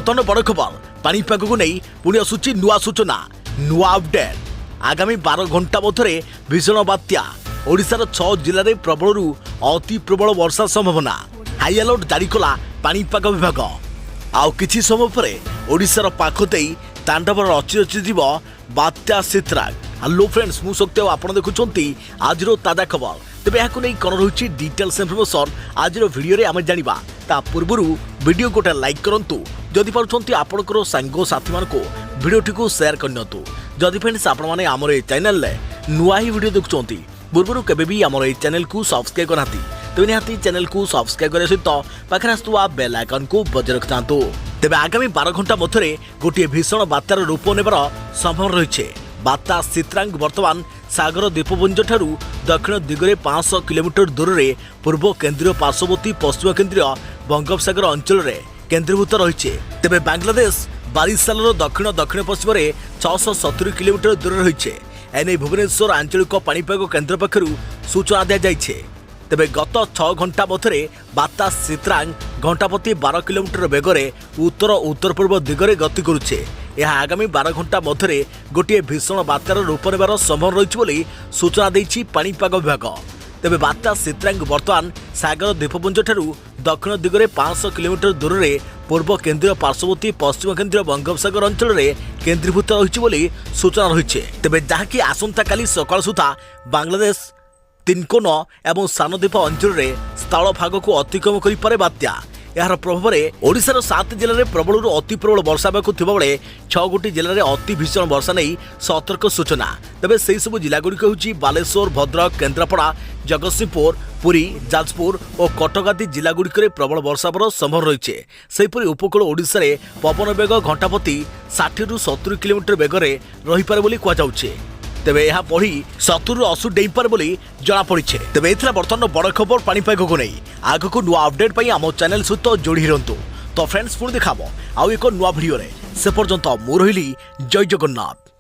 बर्तमान बड़ खबर पानीपाग को नहीं पुणी आसूची नुआ सूचना नुआ अपडेट। आगामी 12 घंटा मध्य भीषण बात्या ओडिशार 6 जिले में प्रबल अति प्रबल वर्षा संभावना हाई अलर्ट जारी कला पानीपाग विभाग। आउ किछि समय पर ओडिशार पाखते तांडव रचि रचि जीव बात्या सित्राग। हेलो फ्रेंड्स मु शक्ति आप देखुंट आज ताजा खबर। तेज यहाँ नहीं कौन रही डिटेल्स इनफर्मेशन आज भिडियो आम जाना ता पूर्व वीडियो गोटे लाइक करूँ जदि पार्टी आपंकर सांग साथी मान भिडियोटी को सेयार करनी जदि फ्रेंड्स आपण मैंने आम चैनल नुआ ही भिडियो देखुंट पूर्व केबी आम चैनल को सब्सक्राइब करना तेज निहाती चैनल को सब्सक्राइब करने सहित पाखे आसुवा बेल आइकन को बजाय रखि था। तेज आगामी 12 घंटा मध्य गोटे भीषण बात्यार रूप नेबार संभावना रही। बात्या सित्रांग वर्तमान सागर द्वीपपुंज ठारू दक्षिण दिगरे 500 किलोमीटर दूर में पूर्व केन्द्रीय पार्श्ववर्ती पश्चिम केन्द्रीय बंगोपसागर अंचल में केन्द्रीभूत रही। तेज बांग्लादेश बारिशालर दक्षिण दक्षिण पश्चिम में 670 किलोमीटर दूर रही। एने भुवनेश्वर आंचलिक पाणीपाग केन्द्र पक्षर सूचना दी जाइए। तेज गत 6 घंटा मध्य बात्या सित्रांग घंटा प्रति 12 किलोमीटर बेगर उत्तर उत्तर पूर्व दिगरे गति करुछे। यह आगामी 12 घंटा मध्य गोटे भीषण बात्यार रूप नेबार संभावना रही सूचना देछि पाणीपाग विभाग। तेज बात्या सित्रांग वर्तमान सागर द्वीपपुंज ठारू दक्षिण दिगरे 500 किलोमीटर दूर में पूर्व केन्द्रीय पार्श्ववर्ती पश्चिम केन्द्रीय बंगोपसागर अंचल में केन्द्रीभूत रही सूचना रही। तेज जहाँकि आसंता काली सकाळ सुधा बांग्लादेश तिनकोन एवं सानद्वीप अंचल में स्थल भाग को अतिक्रम करे बात्या। यार प्रभाव में ओडिशार 7 जिले में प्रबल अति प्रबल वर्षा बेले 6 गोटी जिले में अति भीषण वर्षा नहीं सतर्क सूचना। तेज से सब जिलागुड़िक हूँ बालेश्वर भद्रक केन्द्रापड़ा जगतसिंहपुर पुरी जाजपुर और कटक आदि जिलागुड़िक प्रबल वर्षा संभावना रही। सेहीपरि उपकूल ओडिशा रे पवन बेग घंटा प्रति 60 ରୁ 70 किलोमीटर बेगर रहीपे बोली कहुचे। तेज यह बढ़ी 70 ରୁ 80 डेईपार बोली जमापड़ी। तेज ये बर्तमान बड़ खबर पानीपाग को नहीं आग को नुआ अपडेट आम चैनल सहित जोड़ी रही। तो फ्रेंड्स पुणी देखा आउ एक नुआ भिडियो से पर्यंत मु रही जय जगन्नाथ।